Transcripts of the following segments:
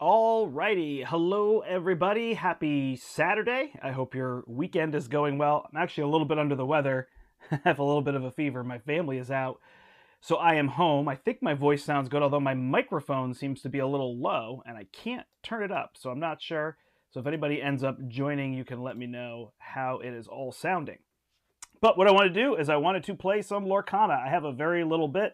Alrighty, hello everybody. Happy Saturday. I hope your weekend is going well. I'm actually a little bit under the weather. I have a little bit of a fever. My family is out, so I am home. I think my voice sounds good, although my microphone seems to be a little low, and I can't turn it up, so I'm not sure. So if anybody ends up joining, you can let me know how it is all sounding. But what I want to do is I wanted to play some Lorcana. I have a very little bit.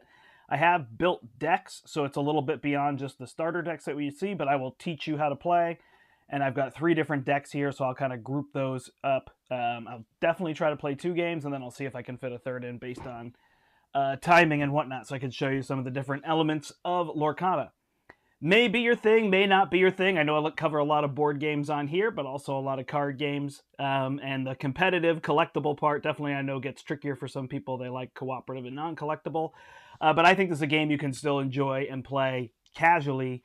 I have built decks, so it's a little bit beyond just the starter decks that we see, but I will teach you how to play. And I've got 3 different decks here, so I'll kind of group those up. I'll definitely try to play 2 games, and then I'll see if I can fit a third in based on timing and whatnot, so I can show you some of the different elements of Lorcana. May be your thing, may not be your thing. I know I cover a lot of board games on here, but also a lot of card games. And the competitive, collectible part definitely I know gets trickier for some people. They like cooperative and non-collectible. But I think this is a game you can still enjoy and play casually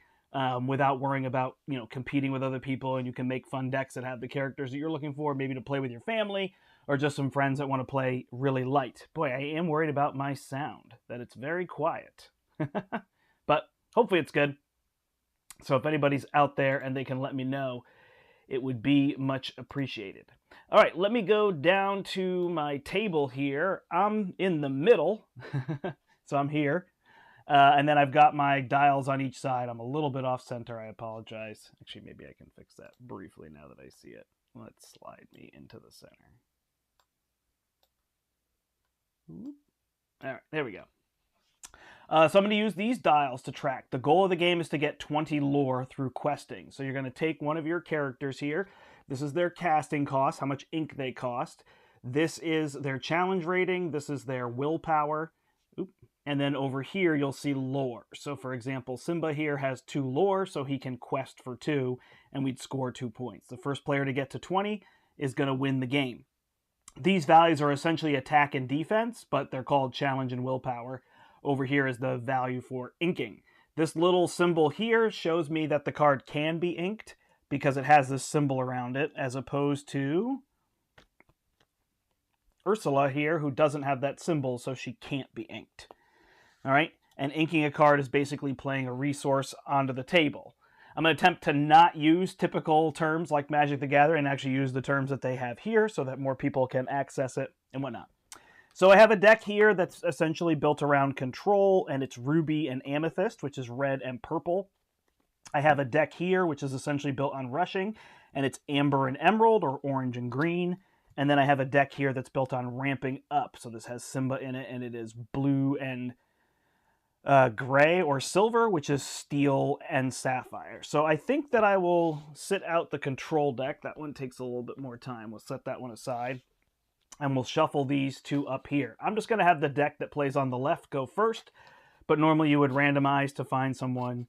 without worrying about, competing with other people. And you can make fun decks that have the characters that you're looking for, maybe to play with your family or just some friends that want to play really light. Boy, I am worried about my sound, that it's very quiet. But hopefully it's good. So if anybody's out there and they can let me know, it would be much appreciated. All right, let me go down to my table here. I'm in the middle, so I'm here. And then I've got my dials on each side. I'm a little bit off center. I apologize. Actually, maybe I can fix that briefly now that I see it. Let's slide me into the center. All right, there we go. So I'm going to use these dials to track. The goal of the game is to get 20 lore through questing. So you're going to take one of your characters here. This is their casting cost, how much ink they cost. This is their challenge rating. This is their willpower. And then over here, you'll see lore. So for example, Simba here has 2 lore, so he can quest for 2, and we'd score 2 points. The first player to get to 20 is going to win the game. These values are essentially attack and defense, but they're called challenge and willpower. Over here is the value for inking. This little symbol here shows me that the card can be inked because it has this symbol around it, as opposed to Ursula here, who doesn't have that symbol, so she can't be inked. All right, and inking a card is basically playing a resource onto the table. I'm going to attempt to not use typical terms like Magic the Gathering and actually use the terms that they have here so that more people can access it and whatnot. So I have a deck here that's essentially built around control, and it's ruby and amethyst, which is red and purple. I have a deck here, which is essentially built on rushing, and it's amber and emerald, or orange and green. And then I have a deck here that's built on ramping up. So this has Simba in it, and it is blue and gray or silver, which is steel and sapphire. So I think that I will sit out the control deck. That one takes a little bit more time. We'll set that one aside. And we'll shuffle these 2 up here. I'm just going to have the deck that plays on the left go first, but normally you would randomize to find someone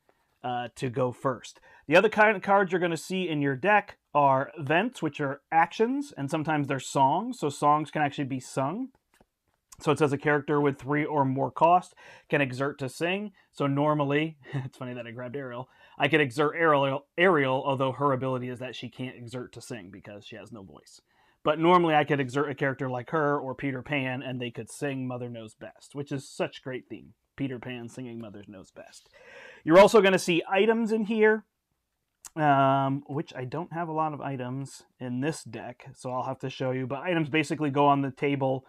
to go first. The other kind of cards you're going to see in your deck are events, which are actions, and sometimes they're songs. So songs can actually be sung. So it says a character with 3 or more cost can exert to sing. So normally, it's funny that I grabbed Ariel, I could exert Ariel, although her ability is that she can't exert to sing because she has no voice. But normally I could exert a character like her or Peter Pan, and they could sing Mother Knows Best, which is such a great theme. Peter Pan singing Mother Knows Best. You're also going to see items in here, which I don't have a lot of items in this deck, so I'll have to show you. But items basically go on the table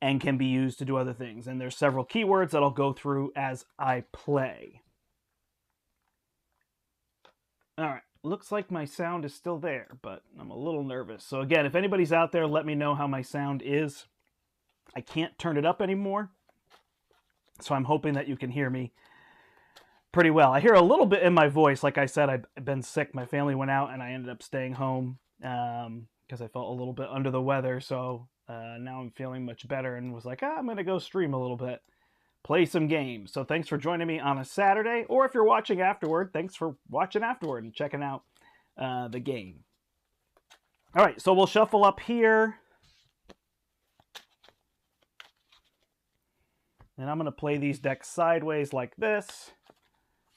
and can be used to do other things. And there's several keywords that I'll go through as I play. All right. Looks like my sound is still there, but I'm a little nervous. So again, if anybody's out there, let me know how my sound is. I can't turn it up anymore, so I'm hoping that you can hear me pretty well. I hear a little bit in my voice. Like I said, I've been sick. My family went out, and I ended up staying home because I felt a little bit under the weather. So now I'm feeling much better and was like, I'm going to go stream a little bit. Play some games. So thanks for joining me on a Saturday, or if you're watching afterward, thanks for watching afterward and checking out the game. All right, so we'll shuffle up here. And I'm going to play these decks sideways like this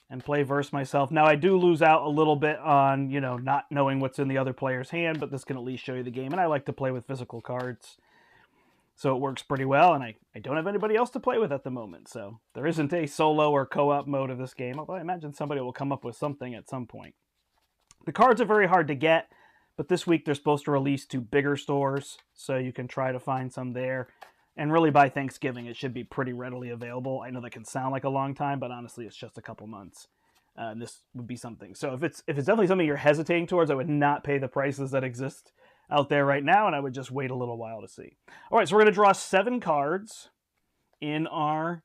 and play verse myself. Now, I do lose out a little bit on, not knowing what's in the other player's hand, but this can at least show you the game. And I like to play with physical cards. So it works pretty well, and I don't have anybody else to play with at the moment. So there isn't a solo or co-op mode of this game, although I imagine somebody will come up with something at some point. The cards are very hard to get, but this week they're supposed to release to bigger stores, so you can try to find some there. And really by Thanksgiving, it should be pretty readily available. I know that can sound like a long time, but honestly, it's just a couple months. And this would be something. So if it's definitely something you're hesitating towards, I would not pay the prices that exist out there right now, and I would just wait a little while to see. All right, so we're going to draw 7 cards in our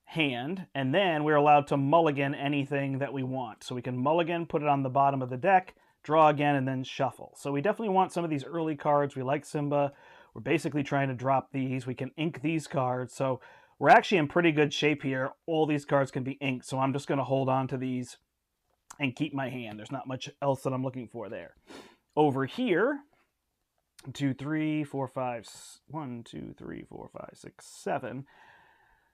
hand, and then we're allowed to mulligan anything that we want. So we can mulligan, put it on the bottom of the deck, draw again, and then shuffle. So we definitely want some of these early cards. We like Simba. We're basically trying to drop these. We can ink these cards. So we're actually in pretty good shape here. All these cards can be inked, so I'm just going to hold on to these and keep my hand. There's not much else that I'm looking for there. Over here, 2, 3, 4, 5, 1, 2, 3, 4, 5, 6, 7.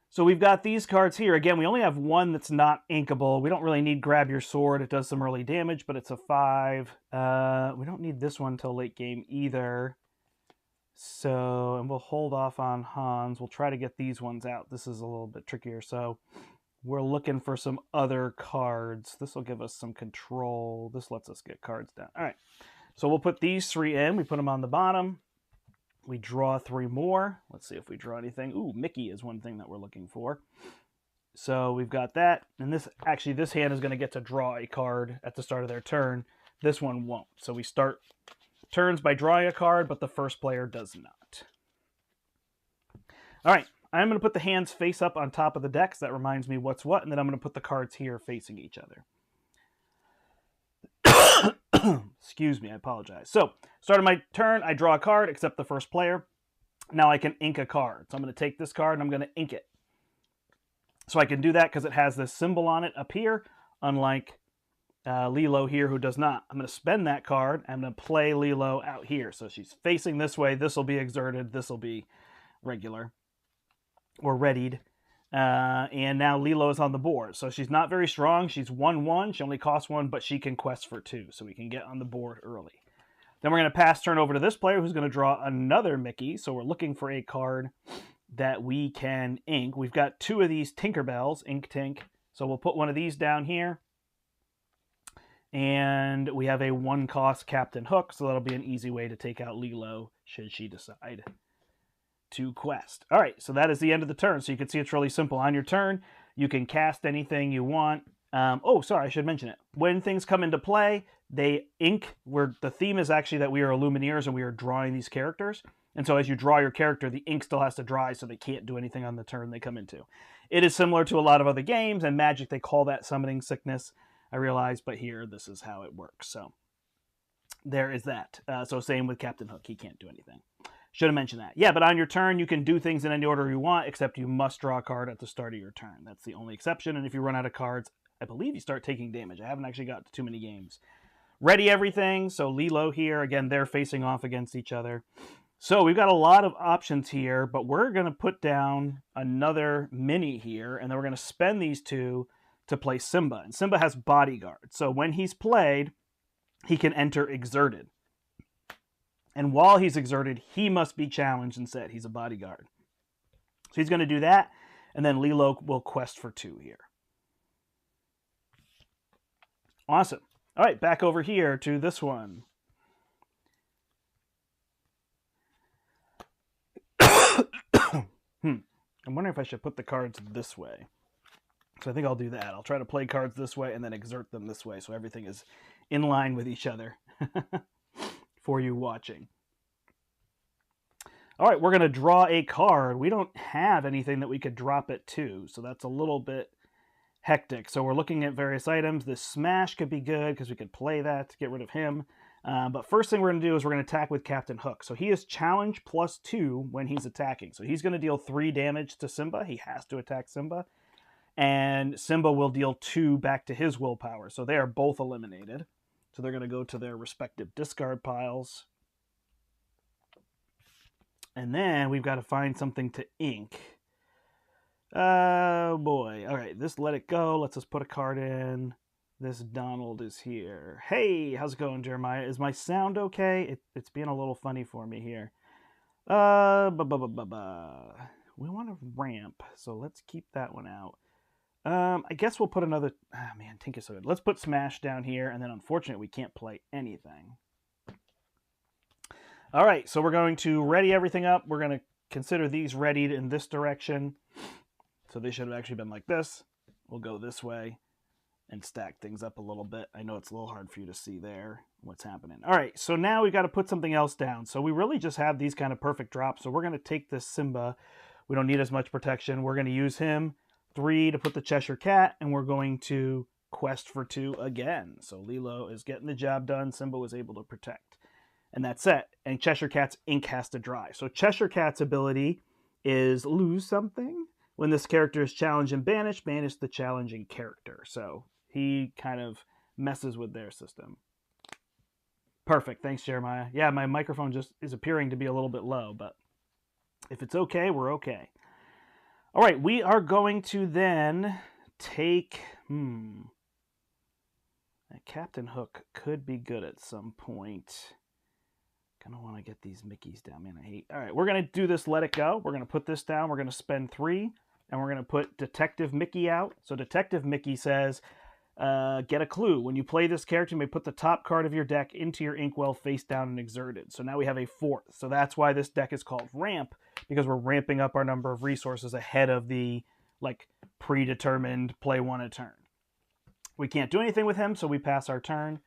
So we've got these cards here. Again, we only have one that's not inkable. We don't really need Grab Your Sword. It does some early damage, but it's a 5. We don't need this one till late game either. So, and we'll hold off on Hans. We'll try to get these ones out. This is a little bit trickier. So we're looking for some other cards. This will give us some control. This lets us get cards down. All right. So we'll put these 3 in. We put them on the bottom. We draw 3 more. Let's see if we draw anything. Ooh, Mickey is one thing that we're looking for. So we've got that. And this hand is going to get to draw a card at the start of their turn. This one won't. So we start turns by drawing a card, but the first player does not. All right. I'm going to put the hands face up on top of the deck, so that reminds me what's what. And then I'm going to put the cards here facing each other. Excuse me, I apologize. So, start of my turn, I draw a card, except the first player. Now I can ink a card. So I'm going to take this card and I'm going to ink it. So I can do that because it has this symbol on it up here, unlike Lilo here who does not. I'm going to spend that card. I'm going to play Lilo out here. So she's facing this way. This will be exerted. This will be regular or readied. And now Lilo is on the board. So she's not very strong. She's 1/1. She only costs 1, but she can quest for 2. So we can get on the board early. Then we're going to pass turn over to this player who's going to draw another Mickey. So we're looking for a card that we can ink. We've got 2 of these Tinkerbells, Ink Tink. So we'll put one of these down here. And we have a 1-cost Captain Hook. So that'll be an easy way to take out Lilo should she decide to quest. All right, so that is the end of the turn. So you can see it's really simple. On your turn, you can cast anything you want. Oh, sorry, I should mention it. When things come into play, they ink. The theme is actually that we are Lumineers and we are drawing these characters. And so as you draw your character, the ink still has to dry, so they can't do anything on the turn they come into. It is similar to a lot of other games, and Magic, they call that summoning sickness, I realize, but here, this is how it works. So there is that. So same with Captain Hook. He can't do anything. Should have mentioned that. Yeah, but on your turn, you can do things in any order you want, except you must draw a card at the start of your turn. That's the only exception. And if you run out of cards, I believe you start taking damage. I haven't actually got to too many games. Ready everything. So Lilo here, again, they're facing off against each other. So we've got a lot of options here, but we're going to put down another mini here, and then we're going to spend these 2 to play Simba. And Simba has Bodyguard. So when he's played, he can enter Exerted. And while he's exerted, he must be challenged and said he's a bodyguard. So he's going to do that, and then Lilo will quest for 2 here. Awesome. All right, back over here to this one. I'm wondering if I should put the cards this way. So I think I'll do that. I'll try to play cards this way and then exert them this way so everything is in line with each other. For you watching. All right, we're going to draw a card. We don't have anything that we could drop it to, so that's a little bit hectic. So we're looking at various items. This Smash could be good because we could play that to get rid of him. But first thing we're going to do is we're going to attack with Captain Hook. So he is challenge +2 when he's attacking. So he's going to deal 3 damage to Simba. He has to attack Simba. And Simba will deal 2 back to his willpower. So they are both eliminated. So they're going to go to their respective discard piles. And then we've got to find something to ink. Oh, boy. All right, this Let It Go. Let's just put a card in. This Donald is here. Hey, how's it going, Jeremiah? Is my sound okay? It's being a little funny for me here. We want a ramp, so let's keep that one out. I guess we'll put another... Ah, man, Tink is so good. Let's put Smash down here, and then unfortunately we can't play anything. All right, so we're going to ready everything up. We're going to consider these readied in this direction. So they should have actually been like this. We'll go this way and stack things up a little bit. I know it's a little hard for you to see there what's happening. All right, so now we've got to put something else down. So we really just have these kind of perfect drops. So we're going to take this Simba. We don't need as much protection. We're going to use him. 3 to put the Cheshire Cat, and we're going to quest for 2 again. So Lilo is getting the job done. Simba was able to protect. And that's it. And Cheshire Cat's ink has to dry. So Cheshire Cat's ability is lose something. When this character is challenged and banished, banish the challenging character. So he kind of messes with their system. Perfect. Thanks, Jeremiah. Yeah, my microphone just is appearing to be a little bit low, but if it's okay, we're okay. All right, we are going to then take... Captain Hook could be good at some point. Kind of want to get these Mickeys down. Man, I hate... All right, we're going to do this Let It Go. We're going to put this down. We're going to spend 3, and we're going to put Detective Mickey out. So Detective Mickey says, get a clue. When you play this character, you may put the top card of your deck into your inkwell face down and exerted. So now we have a 4th. So that's why this deck is called Ramp, because we're ramping up our number of resources ahead of the predetermined play 1 a turn. We can't do anything with him, so we pass our turn.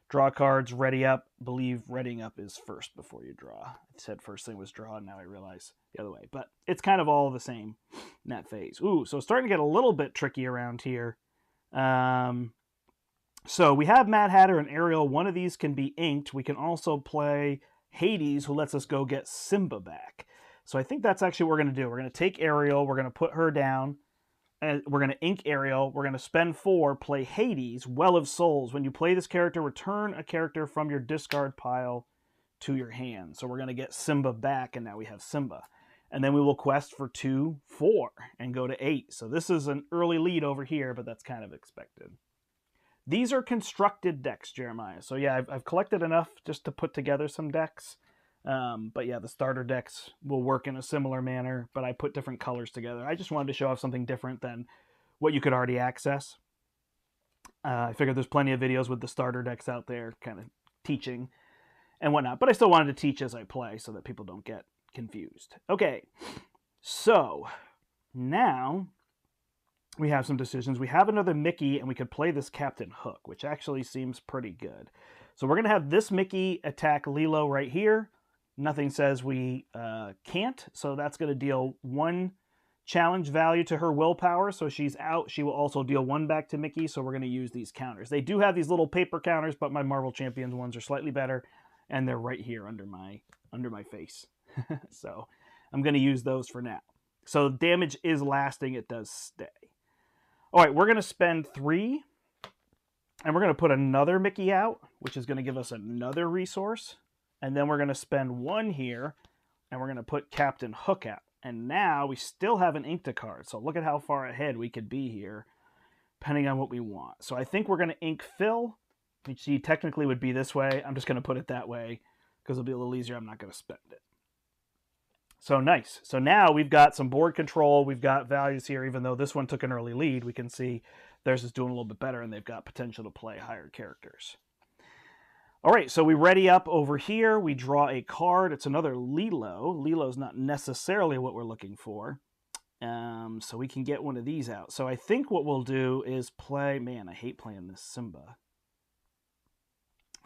Draw cards, ready up. Believe readying up is first before you draw. I said first thing was draw, and now I realize the other way. But it's kind of all the same in that phase. Ooh, so it's starting to get a little bit tricky around here. So we have Mad Hatter and Ariel. One of these can be inked. We can also play Hades, who lets us go get Simba back. So I think that's actually what we're going to do. We're going to take Ariel. We're going to put her down. And we're going to ink Ariel. We're going to spend 4, play Hades, Well of Souls. When you play this character, return a character from your discard pile to your hand. So we're going to get Simba back, and now we have Simba. And then we will quest for 2, 4, and go to 8. So this is an early lead over here, but that's kind of expected. These are constructed decks, Jeremiah. So yeah, I've collected enough just to put together some decks. But yeah, the starter decks will work in a similar manner, but I put different colors together. I just wanted to show off something different than what you could already access. I figured there's plenty of videos with the starter decks out there kind of teaching and whatnot, but I still wanted to teach as I play so that people don't get confused. Okay, so now we have some decisions. We have another Mickey, and we could play this Captain Hook, which actually seems pretty good. So we're going to have this Mickey attack Lilo right here. Nothing says we can't, so that's going to deal 1 challenge value to her willpower. So she's out. She will also deal 1 back to Mickey, so we're going to use these counters. They do have these little paper counters, but my Marvel Champions ones are slightly better, and they're right here under my face. So I'm going to use those for now. So damage is lasting. It does stay. All right, we're going to spend 3, and we're going to put another Mickey out, which is going to give us another resource. And then we're going to spend 1 here, and we're going to put Captain Hook out. And now we still have an inked card. So look at how far ahead we could be here, depending on what we want. So I think we're going to ink Phil, which he technically would be this way. I'm just going to put it that way because it'll be a little easier. I'm not going to spend it. So nice. So now we've got some board control. We've got values here. Even though this one took an early lead, we can see theirs is doing a little bit better, and they've got potential to play higher characters. All right, so we ready up over here. We draw a card. It's another Lilo. Lilo's not necessarily what we're looking for. So we can get one of these out. So I think what we'll do is play... Man, I hate playing this Simba.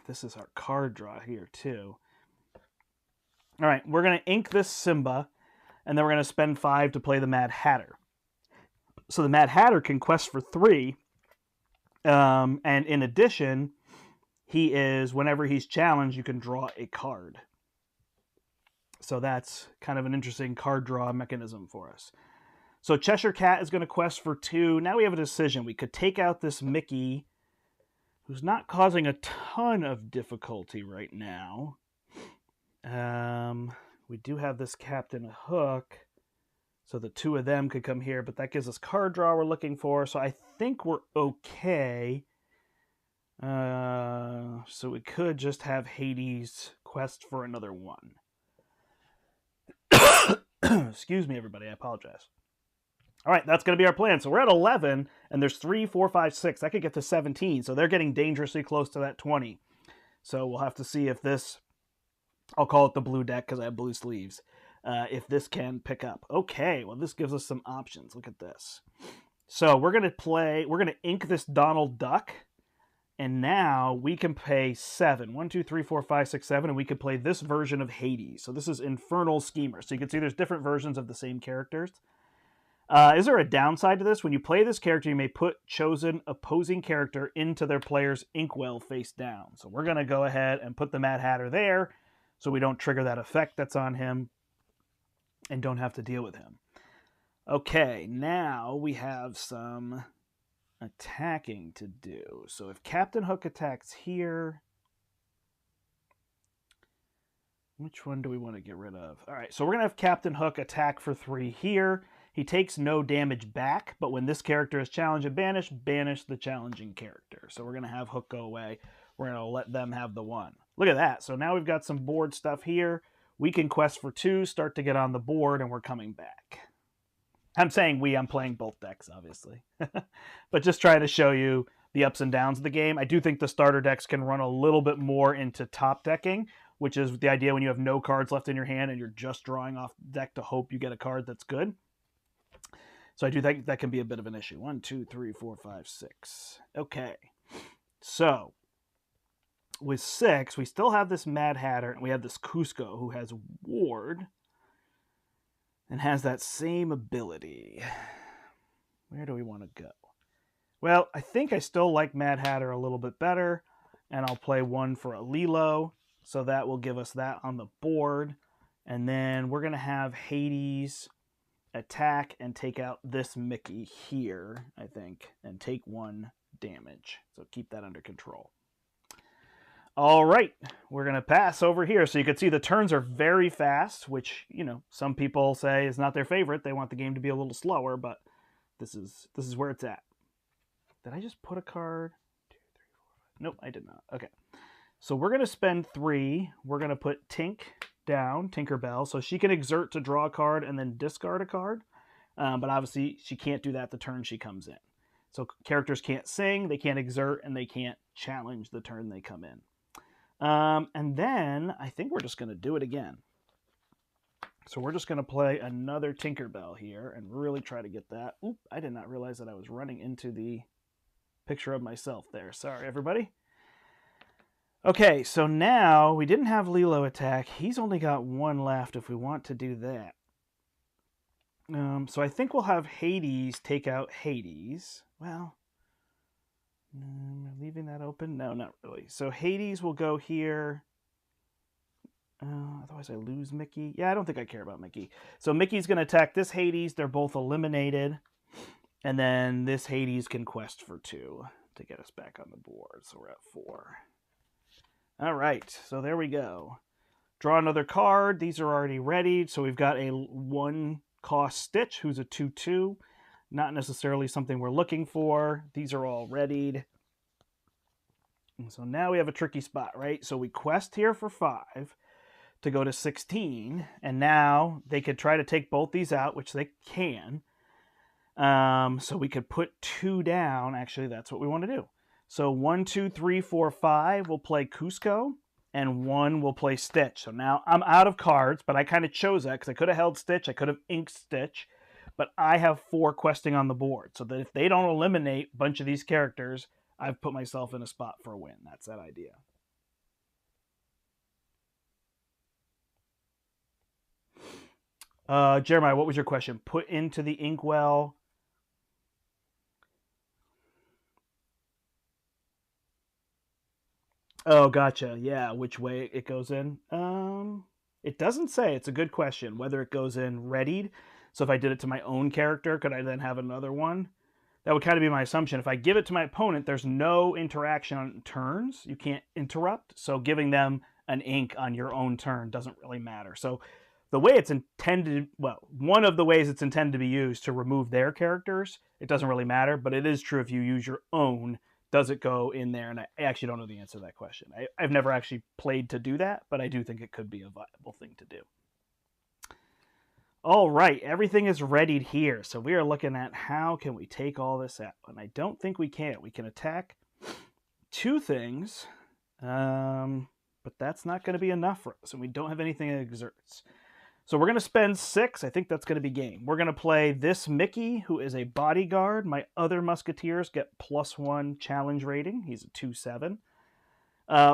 This is our card draw here, too. All right, we're going to ink this Simba, and then we're going to spend 5 to play the Mad Hatter. So the Mad Hatter can quest for 3, and in addition... He is, whenever he's challenged, you can draw a card. So that's kind of an interesting card draw mechanism for us. So Cheshire Cat is going to quest for 2. Now we have a decision. We could take out this Mickey, who's not causing a ton of difficulty right now. We do have this Captain Hook, so the 2 of them could come here, but that gives us card draw we're looking for. So I think we're okay. So we could just have Hades quest for another 1. Excuse me, everybody. I apologize. All right, that's going to be our plan. So we're at 11, and there's 3, 4, 5, 6. That could get to 17. So they're getting dangerously close to that 20. So we'll have to see if this, I'll call it the blue deck because I have blue sleeves, if this can pick up. Okay, well, this gives us some options. Look at this. So we're going to ink this Donald Duck, and now we can pay 7. 1, 2, 3, 4, 5, 6, 7, and we can play this version of Hades. So this is Infernal Schemer. So you can see there's different versions of the same characters. Is there a downside to this? When you play this character, you may put chosen opposing character into their player's inkwell face down. So we're going to go ahead and put the Mad Hatter there so we don't trigger that effect that's on him and don't have to deal with him. Okay, now we have some attacking to do. So if Captain Hook attacks here, which one do we want to get rid of? All right, so we're going to have Captain Hook attack for 3 here. He takes no damage back, but when this character is challenged and banished, banish the challenging character. So we're going to have Hook go away. We're going to let them have the 1. Look at that. So now we've got some board stuff here. We can quest for 2, start to get on the board, and we're coming back. I'm saying I'm playing both decks, obviously. But just trying to show you the ups and downs of the game. I do think the starter decks can run a little bit more into top decking, which is the idea when you have no cards left in your hand and you're just drawing off the deck to hope you get a card that's good. So I do think that can be a bit of an issue. 1, 2, 3, 4, 5, 6. Okay. So with 6, we still have this Mad Hatter, and we have this Cusco who has Ward and has that same ability. Where do we want to go? Well, I think I still like Mad Hatter a little bit better, and I'll play 1 for a Lilo, so that will give us that on the board. And then we're going to have Hades attack and take out this Mickey here, I think, and take 1 damage. So keep that under control. All right, we're going to pass over here. So you can see the turns are very fast, which, some people say is not their favorite. They want the game to be a little slower, but this is where it's at. Did I just put a card? 2, 3, 4, 5. Nope, I did not. Okay. So we're going to spend 3. We're going to put Tink down, Tinkerbell, so she can exert to draw a card and then discard a card. But obviously, she can't do that the turn she comes in. So characters can't sing, they can't exert, and they can't challenge the turn they come in. And then I think we're just going to do it again. So we're just going to play another Tinkerbell here and really try to get that. Oop, I did not realize that I was running into the picture of myself there. Sorry, everybody. Okay, so now we didn't have Lilo attack. He's only got 1 left if we want to do that. So I think we'll have Hades take out Hades. Well, leaving that open? No, not really. So Hades will go here. Otherwise I lose Mickey. Yeah, I don't think I care about Mickey. So Mickey's going to attack this Hades. They're both eliminated. And then this Hades can quest for 2 to get us back on the board. So we're at 4. All right, so there we go. Draw another card. These are already ready. So we've got a 1-cost Stitch, who's a 2/2. Not necessarily something we're looking for. These are all readied. And so now we have a tricky spot, right? So we quest here for 5 to go to 16. And now they could try to take both these out, which they can. So we could put 2 down. Actually, that's what we want to do. So 1, 2, 3, 4, 5 will play Cusco, and 1 will play Stitch. So now I'm out of cards, but I kind of chose that because I could have held Stitch, I could have inked Stitch, but I have 4 questing on the board. So that if they don't eliminate a bunch of these characters, I've put myself in a spot for a win. That's that idea. Jeremiah, what was your question? Put into the inkwell. Oh, gotcha. Yeah, which way it goes in? It doesn't say. It's a good question. Whether it goes in readied. So if I did it to my own character, could I then have another one? That would kind of be my assumption. If I give it to my opponent, there's no interaction on turns. You can't interrupt. So giving them an ink on your own turn doesn't really matter. So the way it's intended, well, one of the ways it's intended to be used to remove their characters, it doesn't really matter. But it is true if you use your own, does it go in there? And I actually don't know the answer to that question. I've never actually played to do that, but I do think it could be a viable thing to do. All right, everything is readied here. So we are looking at how can we take all this out. And I don't think we can. We can attack 2 things, but that's not going to be enough for us. And we don't have anything that exerts. So we're going to spend 6. I think that's going to be game. We're going to play this Mickey, who is a bodyguard. My other musketeers get +1 challenge rating. He's a 2/7.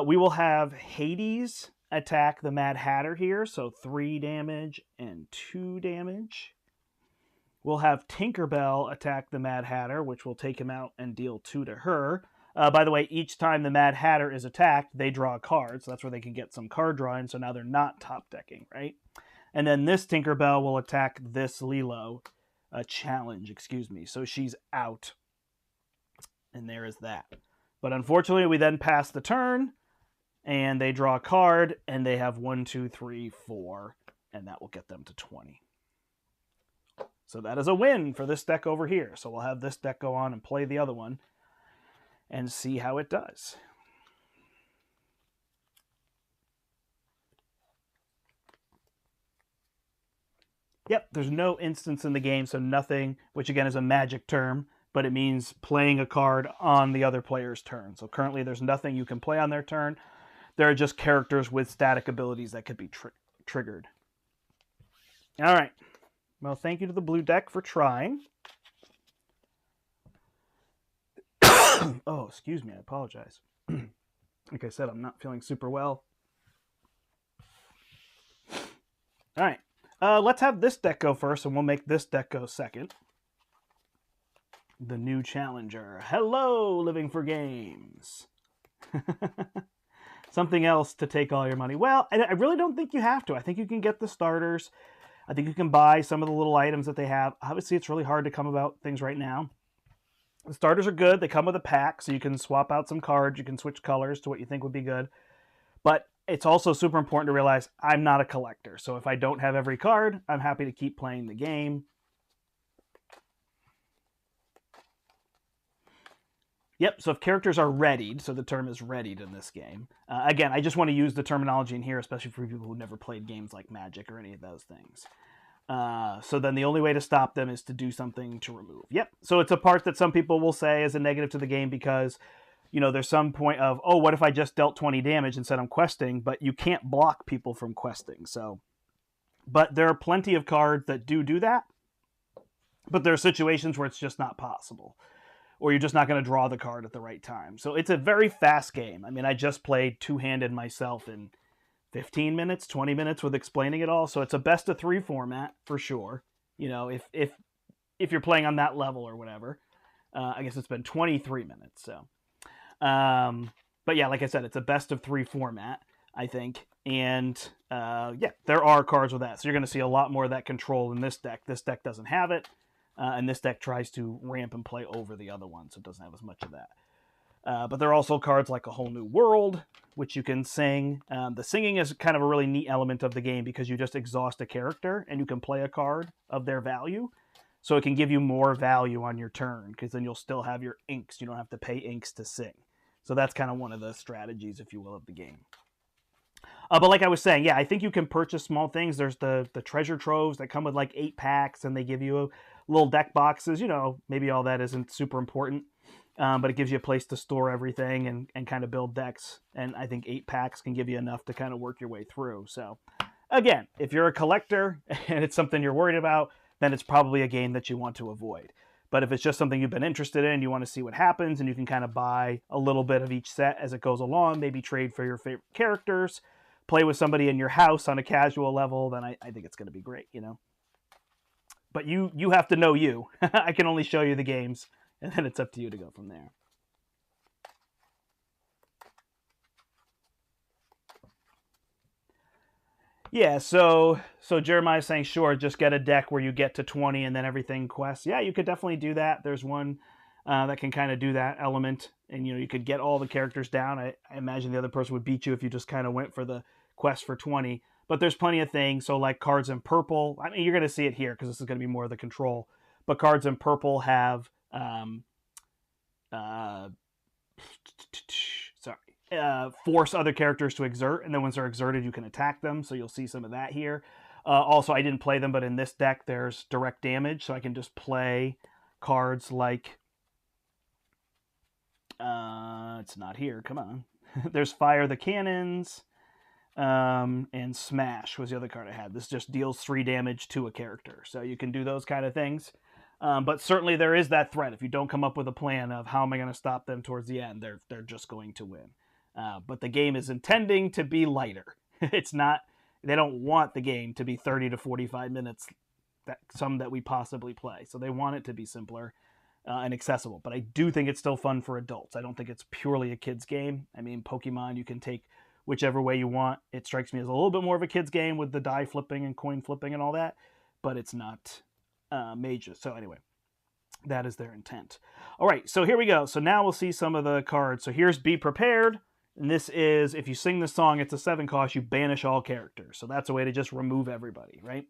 We will have Hades attack the Mad Hatter here, so 3 damage and 2 damage. We'll have Tinkerbell attack the Mad Hatter, which will take him out and deal 2 to her. By the way, each time the Mad Hatter is attacked, they draw a card, so that's where they can get some card drawing, so now they're not top decking, right? And then this Tinkerbell will attack this Lilo, challenge, excuse me, so she's out. And there is that. But unfortunately, we then pass the turn, and they draw a card, and they have 1, 2, 3, 4, and that will get them to 20. So that is a win for this deck over here. So we'll have this deck go on and play the other one and see how it does. Yep, there's no instance in the game, so nothing, which again is a magic term, but it means playing a card on the other player's turn. So currently there's nothing you can play on their turn. There are just characters with static abilities that could be triggered. All right. Well, thank you to the blue deck for trying. Oh, excuse me. I apologize. Like I said, I'm not feeling super well. All right. Let's have this deck go first, and we'll make this deck go second. The new challenger. Hello, Living for Games. Something else to take all your money. Well, I really don't think you have to. I think you can get the starters. I think you can buy some of the little items that they have. Obviously, it's really hard to come about things right now. The starters are good. They come with a pack, so you can swap out some cards. You can switch colors to what you think would be good. But it's also super important to realize I'm not a collector. So if I don't have every card, I'm happy to keep playing the game. Yep, so if characters are readied, so the term is readied in this game. Again, I just want to use the terminology in here, especially for people who never played games like Magic or any of those things. So then the only way to stop them is to do something to remove. Yep, so it's a part that some people will say is a negative to the game because, you know, there's some point of, oh, what if I just dealt 20 damage and said I'm questing, but you can't block people from questing. So, but there are plenty of cards that do that, but there are situations where it's just not possible, or you're just not going to draw the card at the right time. So it's a very fast game. I mean, I just played two-handed myself in 15 minutes, 20 minutes with explaining it all. So it's a best of 3 format for sure. You know, if you're playing on that level or whatever. I guess it's been 23 minutes. So, but yeah, like I said, it's a best of 3 format, I think. And yeah, there are cards with that. So you're going to see a lot more of that control in this deck. This deck doesn't have it. And this deck tries to ramp and play over the other one, so it doesn't have as much of that. But there are also cards like A Whole New World, which you can sing. The singing is kind of a really neat element of the game because you just exhaust a character and you can play a card of their value. So it can give you more value on your turn because then you'll still have your inks. You don't have to pay inks to sing. So that's kind of one of the strategies, if you will, of the game. But like I was saying, yeah, I think you can purchase small things. There's the treasure troves that come with like 8 packs and they give you little deck boxes. You know, maybe all that isn't super important. But it gives you a place to store everything and kind of build decks. And I think 8 packs can give you enough to kind of work your way through. So again, if you're a collector and it's something you're worried about, then it's probably a game that you want to avoid. But if it's just something you've been interested in, you want to see what happens, and you can kind of buy a little bit of each set as it goes along, maybe trade for your favorite characters, play with somebody in your house on a casual level, then I think it's going to be great, you know. But you have to know you. I can only show you the games, and then it's up to you to go from there. Yeah, so Jeremiah's saying, sure, just get a deck where you get to 20 and then everything quests. Yeah, you could definitely do that. There's one that can kind of do that element. And, you know, you could get all the characters down. I imagine the other person would beat you if you just kind of went for the quest for 20. But there's plenty of things. So like cards in purple. I mean, you're going to see it here because this is going to be more of the control. But cards in purple have... force other characters to exert, and then once they're exerted, you can attack them. So you'll see some of that here. Also, I didn't play them, but in this deck there's direct damage, so I can just play cards like... it's not here, come on. There's Fire the Cannons, and Smash was the other card I had. This just deals 3 damage to a character, so you can do those kind of things. But certainly there is that threat. If you don't come up with a plan of how am I going to stop them towards the end, they're just going to win. But the game is intending to be lighter. It's not... They don't want the game to be 30 to 45 minutes, some that we possibly play. So they want it to be simpler and accessible. But I do think it's still fun for adults. I don't think it's purely a kid's game. I mean, Pokemon, you can take whichever way you want. It strikes me as a little bit more of a kid's game with the die flipping and coin flipping and all that. But it's not major. So anyway, that is their intent. All right, so here we go. So now we'll see some of the cards. So here's Be Prepared. And this is, if you sing the song, it's a 7 cost, you banish all characters. So that's a way to just remove everybody, right?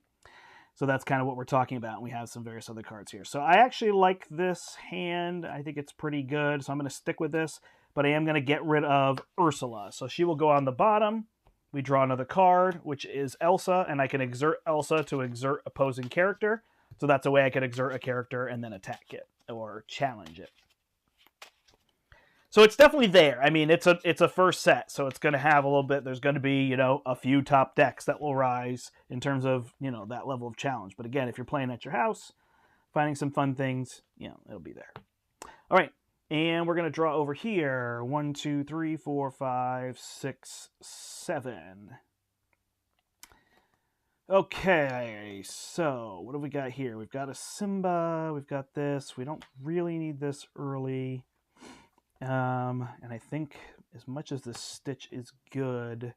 So that's kind of what we're talking about. And we have some various other cards here. So I actually like this hand. I think it's pretty good. So I'm going to stick with this. But I am going to get rid of Ursula. So she will go on the bottom. We draw another card, which is Elsa. And I can exert Elsa to exert opposing character. So that's a way I can exert a character and then attack it or challenge it. So it's definitely there. I mean, it's a first set, so it's going to have a little bit. There's going to be, you know, a few top decks that will rise in terms of, you know, that level of challenge. But again, if you're playing at your house, finding some fun things, you know, it'll be there. All right, and we're going to draw over here. 1, 2, 3, 4, 5, 6, 7. Okay, so what have we got here? We've got a Simba. We've got this. We don't really need this early. And I think as much as the Stitch is good,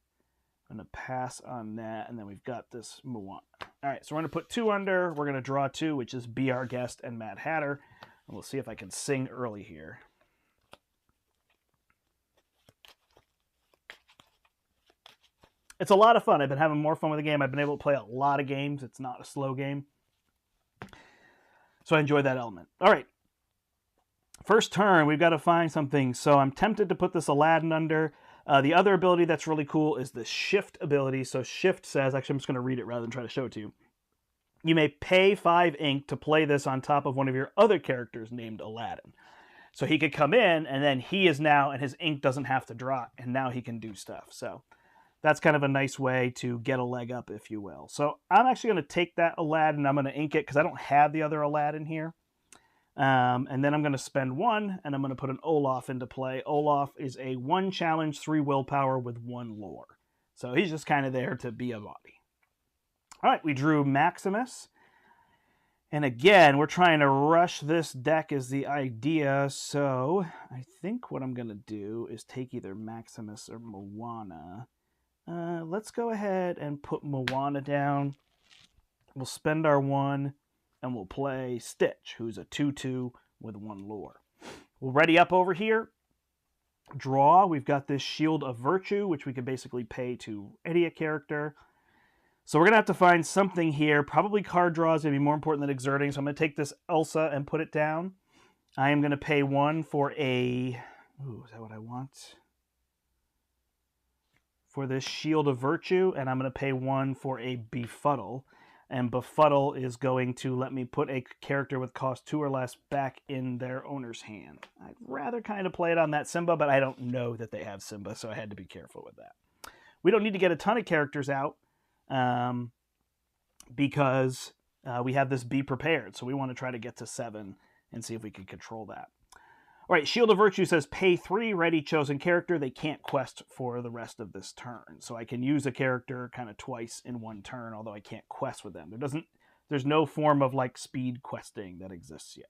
I'm going to pass on that. And then we've got this Moana. All right, so we're going to put 2 under. We're going to draw 2, which is Be Our Guest and Mad Hatter. And we'll see if I can sing early here. It's a lot of fun. I've been having more fun with the game. I've been able to play a lot of games. It's not a slow game. So I enjoy that element. All right. First turn, we've got to find something. So I'm tempted to put this Aladdin under. The other ability that's really cool is the Shift ability. So Shift says, actually I'm just going to read it rather than try to show it to you. You may pay 5 ink to play this on top of one of your other characters named Aladdin. So he could come in and then he is now, and his ink doesn't have to drop, and now he can do stuff. So that's kind of a nice way to get a leg up, if you will. So I'm actually going to take that Aladdin. I'm going to ink it because I don't have the other Aladdin here. And then I'm going to spend 1, and I'm going to put an Olaf into play. Olaf is a 1 challenge, 3 willpower with 1 lore. So he's just kind of there to be a body. All right, we drew Maximus. And again, we're trying to rush this deck is the idea. So I think what I'm going to do is take either Maximus or Moana. Let's go ahead and put Moana down. We'll spend our 1. And we'll play Stitch, who's a 2/2 with 1 lore. We'll ready up over here. Draw. We've got this Shield of Virtue, which we can basically pay to any character. So we're going to have to find something here. Probably card draw is going to be more important than exerting. So I'm going to take this Elsa and put it down. I am going to pay 1 for a... Ooh, is that what I want? For this Shield of Virtue. And I'm going to pay 1 for a Befuddle. And Befuddle is going to let me put a character with cost 2 or less back in their owner's hand. I'd rather kind of play it on that Simba, but I don't know that they have Simba, so I had to be careful with that. We don't need to get a ton of characters out because we have this Be Prepared, so we want to try to get to 7 and see if we can control that. All right, Shield of Virtue says pay 3, ready chosen character. They can't quest for the rest of this turn. So I can use a character kind of twice in 1 turn, although I can't quest with them. There's no form of like speed questing that exists yet.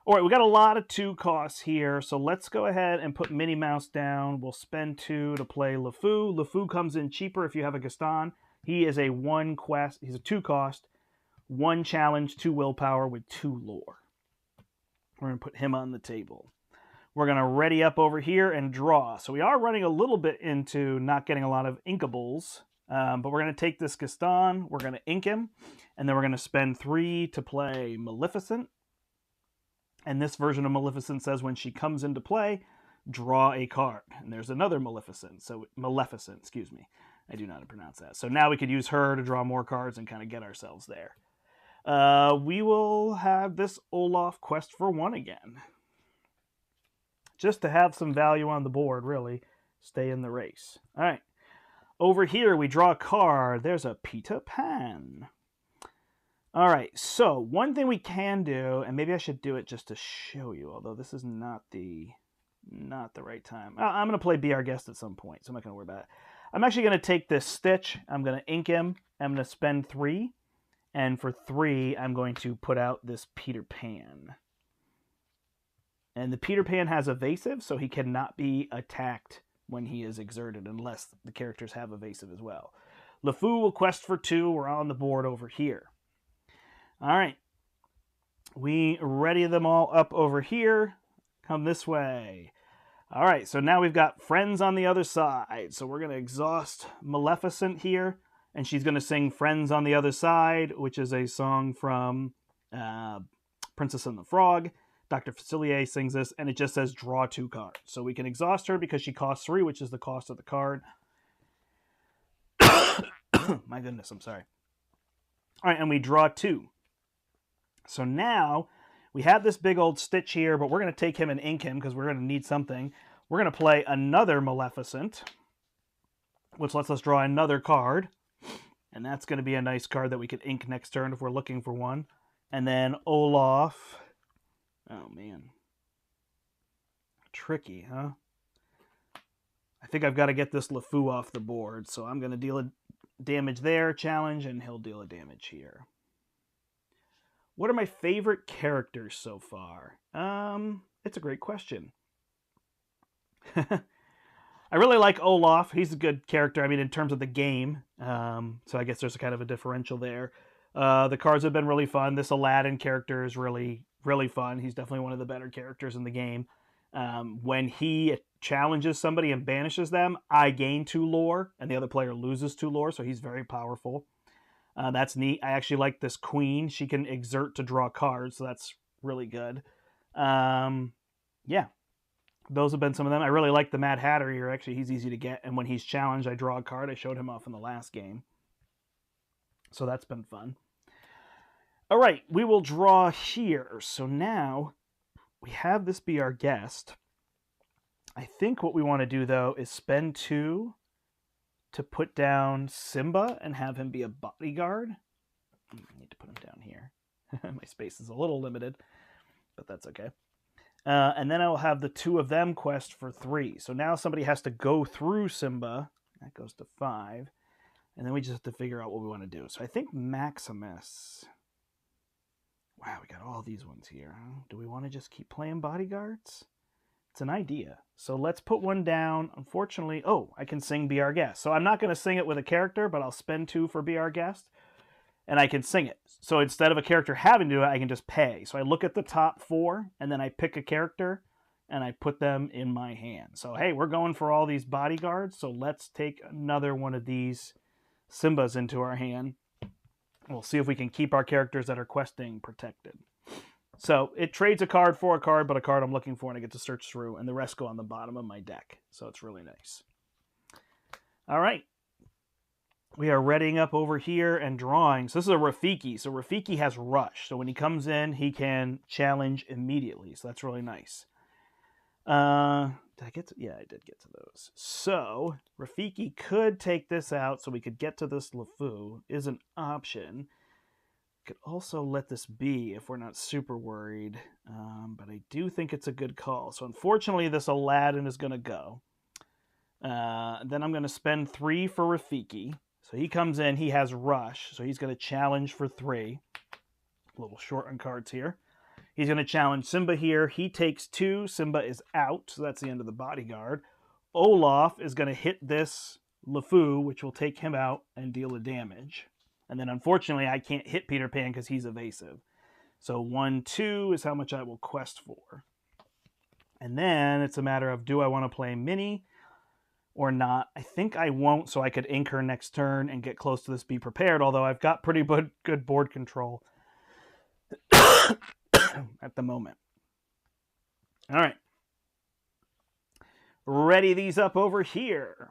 All right, we got a lot of 2 costs here. So let's go ahead and put Minnie Mouse down. We'll spend 2 to play LeFou. LeFou comes in cheaper if you have a Gaston. He is a 1 quest. He's a 2 cost, 1 challenge, 2 willpower with 2 lore. We're going to put him on the table. We're going to ready up over here and draw. So we are running a little bit into not getting a lot of inkables. But we're going to take this Gaston. We're going to ink him. And then we're going to spend 3 to play Maleficent. And this version of Maleficent says when she comes into play, draw a card. And there's another Maleficent. So Maleficent, excuse me. I do not pronounce that. So now we could use her to draw more cards and kind of get ourselves there. We will have this Olaf quest for 1 again. Just to have some value on the board, really. Stay in the race. All right. Over here, we draw a card. There's a Peter Pan. All right. So one thing we can do, and maybe I should do it just to show you, although this is not the right time. I'm going to play Be Our Guest at some point, so I'm not going to worry about it. I'm actually going to take this Stitch. I'm going to ink him. I'm going to spend 3. And for 3, I'm going to put out this Peter Pan. And the Peter Pan has evasive, so he cannot be attacked when he is exerted, unless the characters have evasive as well. LeFou will quest for 2. We're on the board over here. All right. We ready them all up over here. Come this way. All right, so now we've got friends on the other side. So we're going to exhaust Maleficent here, and she's going to sing Friends on the Other Side, which is a song from Princess and the Frog. Dr. Facilier sings this, and it just says draw 2 cards. So we can exhaust her because she costs 3, which is the cost of the card. My goodness, I'm sorry. All right, and we draw 2. So now we have this big old Stitch here, but we're going to take him and ink him because we're going to need something. We're going to play another Maleficent, which lets us draw another card. And that's going to be a nice card that we could ink next turn if we're looking for one. And then Olaf. Oh, man. Tricky, huh? I think I've got to get this LeFou off the board, so I'm going to deal a damage there, challenge, and he'll deal a damage here. What are my favorite characters so far? It's a great question. I really like Olaf. He's a good character, I mean, in terms of the game. So I guess there's a kind of a differential there. The cards have been really fun. This Aladdin character is really fun. He's definitely one of the better characters in the game. When he challenges somebody and banishes them, I gain 2 lore, and the other player loses 2 lore, so he's very powerful. That's neat. I actually like this queen. She can exert to draw cards, so that's really good. Yeah, those have been some of them. I really like the Mad Hatter here. Actually, he's easy to get, and when he's challenged, I draw a card. I showed him off in the last game. So that's been fun. All right, we will draw here. So now we have this Be Our Guest. I think what we want to do, though, is spend 2 to put down Simba and have him be a bodyguard. I need to put him down here. My space is a little limited, but that's okay. And then I will have the 2 of them quest for 3. So now somebody has to go through Simba. That goes to 5. And then we just have to figure out what we want to do. So I think Maximus. Wow, we got all these ones here. Do we want to just keep playing bodyguards? It's an idea. So let's put one down. Unfortunately, I can sing Be Our Guest. So I'm not going to sing it with a character, but I'll spend 2 for Be Our Guest. And I can sing it. So instead of a character having to do it, I can just pay. So I look at the top 4, and then I pick a character, and I put them in my hand. So, hey, we're going for all these bodyguards, so let's take another one of these Simbas into our hand. We'll see if we can keep our characters that are questing protected. So it trades a card for a card, but a card I'm looking for, and I get to search through, and the rest go on the bottom of my deck. So it's really nice. All right. We are readying up over here and drawing. So this is a Rafiki. So Rafiki has Rush. So when he comes in, he can challenge immediately. So that's really nice. Did I get to? Yeah, I did get to those. So Rafiki could take this out so we could get to this LeFou. Is an option. Could also let this be if we're not super worried. But I do think it's a good call. So unfortunately, this Aladdin is going to go. Then I'm going to spend 3 for Rafiki. So he comes in, he has Rush, so he's going to challenge for 3. A little short on cards here. He's going to challenge Simba here. He takes 2. Simba is out, so that's the end of the bodyguard. Olaf is going to hit this LeFou, which will take him out and deal a damage. And then unfortunately, I can't hit Peter Pan because he's evasive. So 1, 2 is how much I will quest for. And then it's a matter of, do I want to play Minnie or not? I think I won't, so I could ink her next turn and get close to this Be Prepared, although I've got pretty good board control at the moment. All right. Ready these up over here.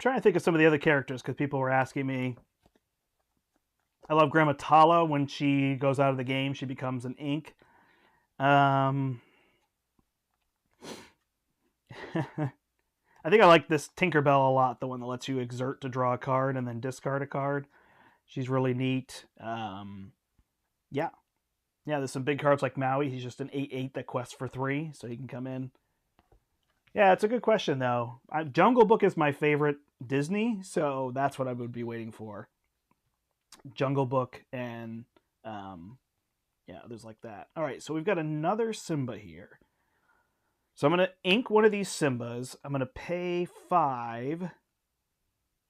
trying to think of some of the other characters because people were asking me. I love Grandma Tala. When she goes out of the game, she becomes an ink. I think I like this Tinkerbell a lot, the one that lets you exert to draw a card and then discard a card. She's really neat. Yeah, there's some big cards like Maui. He's just an 8/8 that quests for 3, so he can come in. Yeah, it's a good question, though. Jungle Book is my favorite Disney, so that's what I would be waiting for. Jungle Book and, yeah, others like that. All right, so we've got another Simba here. So I'm going to ink one of these Simbas. I'm going to pay 5.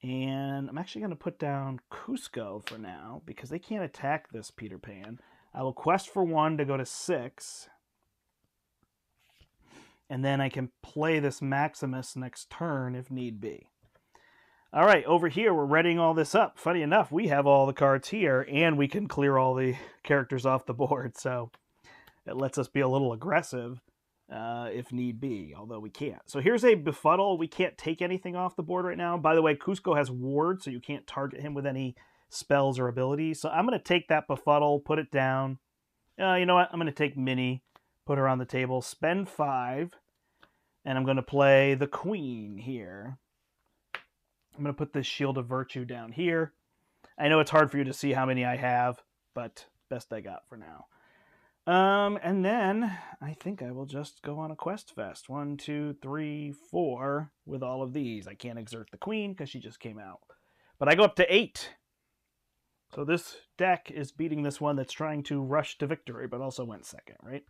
And I'm actually going to put down Cusco for now because they can't attack this Peter Pan. I will quest for 1 to go to 6. And then I can play this Maximus next turn if need be. All right, over here, we're readying all this up. Funny enough, we have all the cards here, and we can clear all the characters off the board. So it lets us be a little aggressive if need be, although we can't. So here's a Befuddle. We can't take anything off the board right now. By the way, Cusco has Ward, so you can't target him with any spells or abilities. So I'm going to take that Befuddle, put it down. You know what? I'm going to take Minnie, put her on the table, spend 5, and I'm going to play the Queen here. I'm going to put this Shield of Virtue down here. I know it's hard for you to see how many I have, but best I got for now. And then I think I will just go on a quest fest. 1, 2, 3, 4 with all of these. I can't exert the Queen because she just came out. But I go up to 8. So this deck is beating this one that's trying to rush to victory, but also went second, right?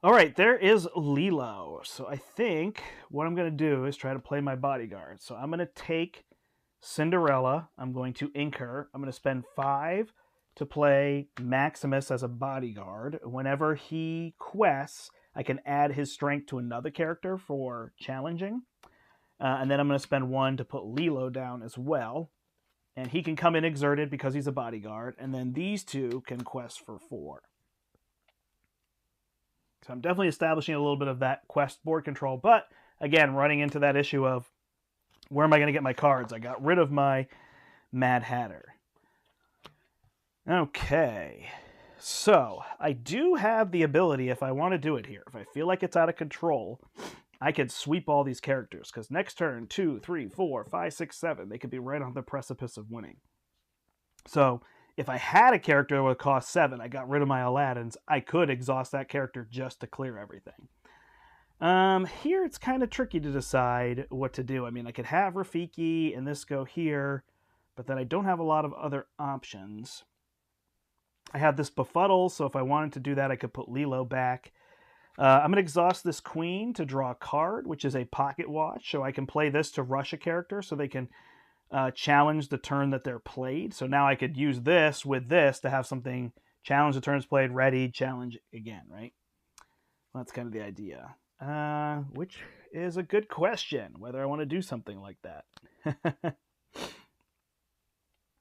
All right, there is Lilo. So I think what I'm going to do is try to play my bodyguard. So I'm going to take Cinderella. I'm going to ink her. I'm going to spend 5 to play Maximus as a bodyguard. Whenever he quests, I can add his strength to another character for challenging. And then I'm going to spend 1 to put Lilo down as well. And he can come in exerted because he's a bodyguard. And then these two can quest for 4. So I'm definitely establishing a little bit of that quest board control. But again, running into that issue of where am I going to get my cards? I got rid of my Mad Hatter. Okay, so I do have the ability, if I want to do it here, if I feel like it's out of control, I could sweep all these characters, because next turn, 2, 3, 4, 5, 6, 7, they could be right on the precipice of winning. So if I had a character that would cost 7, I got rid of my Aladdins, I could exhaust that character just to clear everything. Here it's kind of tricky to decide what to do. I mean, I could have Rafiki and this go here, but then I don't have a lot of other options. I have this Befuddle, so if I wanted to do that, I could put Lilo back. I'm going to exhaust this Queen to draw a card, which is a Pocket Watch, so I can play this to rush a character so they can challenge the turn that they're played. So now I could use this with this to have something challenge the turns played, ready, challenge again, right? Well, that's kind of the idea. Which is a good question, whether I want to do something like that.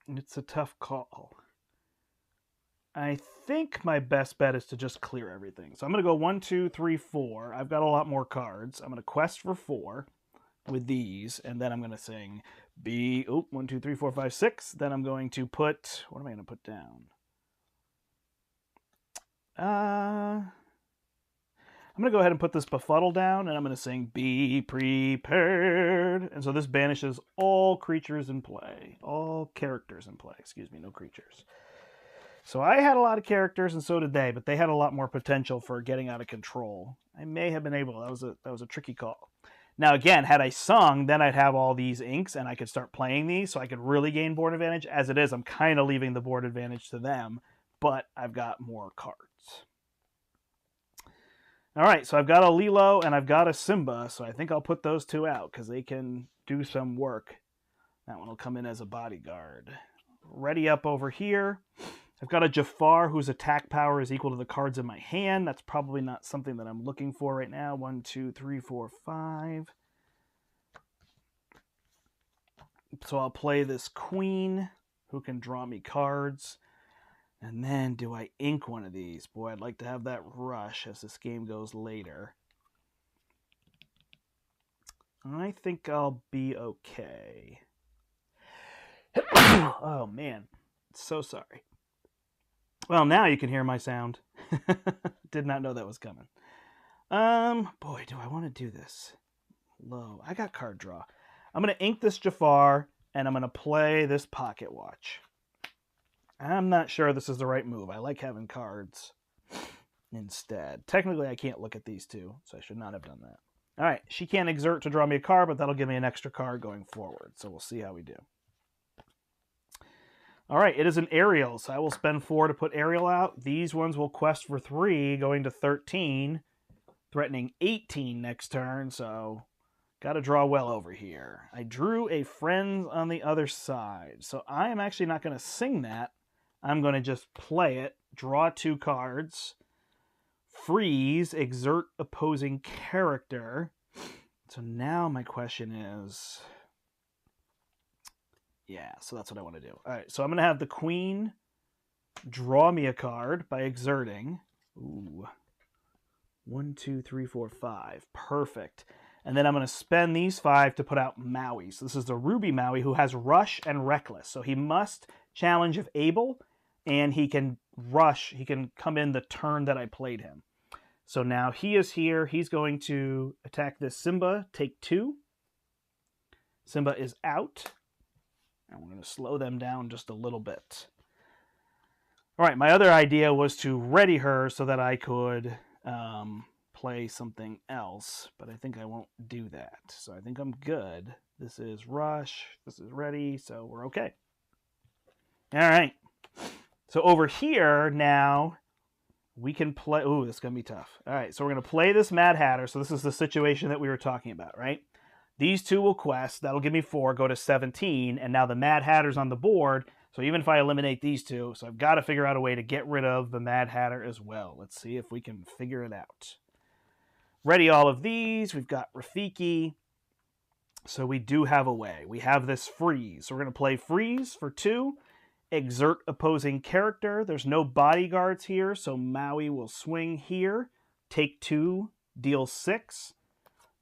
It's a tough call. I think my best bet is to just clear everything. So I'm going to go 1, 2, 3, 4. I've got a lot more cards. I'm going to quest for 4 with these, and then I'm going to sing B. 1, 2, 3, 4, 5, 6. Then I'm going to put, what am I going to put down? I'm going to go ahead and put this Befuddle down, and I'm going to sing Be Prepared. And so this banishes all creatures in play. All characters in play. Excuse me, no creatures. So I had a lot of characters, and so did they, but they had a lot more potential for getting out of control. I may have been able. That was a tricky call. Now, again, had I sung, then I'd have all these inks, and I could start playing these, so I could really gain board advantage. As it is, I'm kind of leaving the board advantage to them, but I've got more cards. All right, so I've got a Lilo, and I've got a Simba, so I think I'll put those two out, because they can do some work. That one will come in as a bodyguard. Ready up over here. I've got a Jafar whose attack power is equal to the cards in my hand. That's probably not something that I'm looking for right now. 1, 2, 3, 4, 5. So I'll play this Queen who can draw me cards. And then do I ink one of these? Boy, I'd like to have that rush as this game goes later. I think I'll be okay. Oh, man. So sorry. Well, now you can hear my sound. Did not know that was coming. Boy, do I want to do this. Low. I got card draw. I'm going to ink this Jafar, and I'm going to play this pocket watch. I'm not sure this is the right move. I like having cards instead. Technically, I can't look at these two, so I should not have done that. All right, she can't exert to draw me a card, but that'll give me an extra card going forward, so we'll see how we do. All right, it is an Ariel, so I will spend 4 to put Ariel out. These ones will quest for 3, going to 13, threatening 18 next turn, so got to draw well over here. I drew a friend on the other side, so I am actually not going to sing that. I'm going to just play it, draw 2 cards, freeze, exert opposing character. So now my question is... Yeah, so that's what I want to do. All right, so I'm going to have the queen draw me a card by exerting. Ooh. 1, 2, 3, 4, 5. Perfect. And then I'm going to spend these 5 to put out Maui. So this is the Ruby Maui who has Rush and Reckless. So he must challenge if able, and he can rush. He can come in the turn that I played him. So now he is here. He's going to attack this Simba, take 2. Simba is out. And we're going to slow them down just a little bit. All right, my other idea was to ready her so that I could play something else, but I think I won't do that. So I think I'm good. This is rush. This is ready, so we're okay. All right. So over here now, we can play... Ooh, this is going to be tough. All right, so we're going to play this Mad Hatter. So this is the situation that we were talking about, right? These 2 will quest. That'll give me 4, go to 17. And now the Mad Hatter's on the board. So even if I eliminate these 2, so I've got to figure out a way to get rid of the Mad Hatter as well. Let's see if we can figure it out. Ready all of these. We've got Rafiki. So we do have a way. We have this freeze. So we're going to play freeze for 2. Exert opposing character. There's no bodyguards here. So Maui will swing here. Take 2. Deal 6.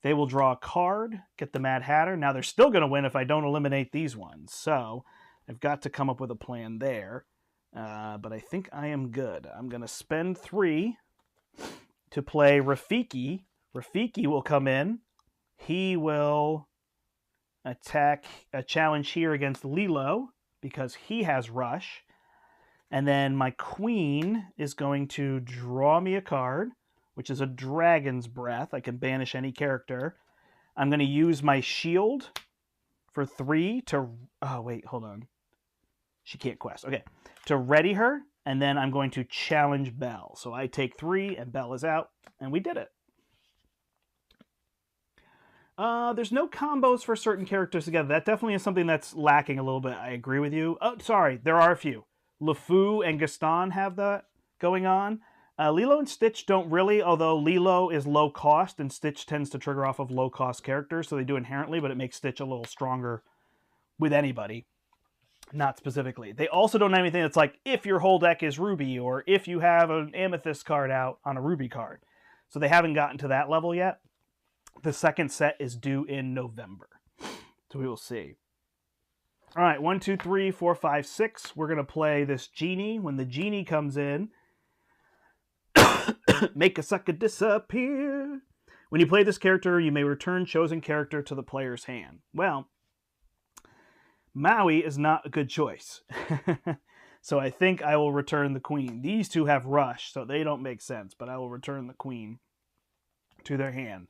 They will draw a card, get the Mad Hatter. Now they're still going to win if I don't eliminate these ones. So I've got to come up with a plan there. But I think I am good. I'm going to spend 3 to play Rafiki. Rafiki will come in. He will attack a challenge here against Lilo because he has Rush. And then my queen is going to draw me a card, which is a Dragon's Breath. I can banish any character. I'm going to use my shield for 3 to... Oh, wait, hold on. She can't quest. Okay. To ready her, and then I'm going to challenge Belle. So I take 3, and Belle is out, and we did it. There's no combos for certain characters together. That definitely is something that's lacking a little bit. I agree with you. Oh, sorry. There are a few. LeFou and Gaston have that going on. Lilo and Stitch don't really, although Lilo is low cost and Stitch tends to trigger off of low cost characters, so they do inherently, but it makes Stitch a little stronger with anybody, not specifically. They also don't have anything that's like, if your whole deck is Ruby, or if you have an Amethyst card out on a Ruby card. So they haven't gotten to that level yet. The second set is due in November, so we will see. All right, 1, 2, 3, 4, 5, 6. We're going to play this Genie. When the Genie comes in, make a sucker disappear. When you play this character, you may return chosen character to the player's hand. Well, Maui is not a good choice. So I think I will return the queen. These 2 have Rush, so they don't make sense, but I will return the queen to their hand.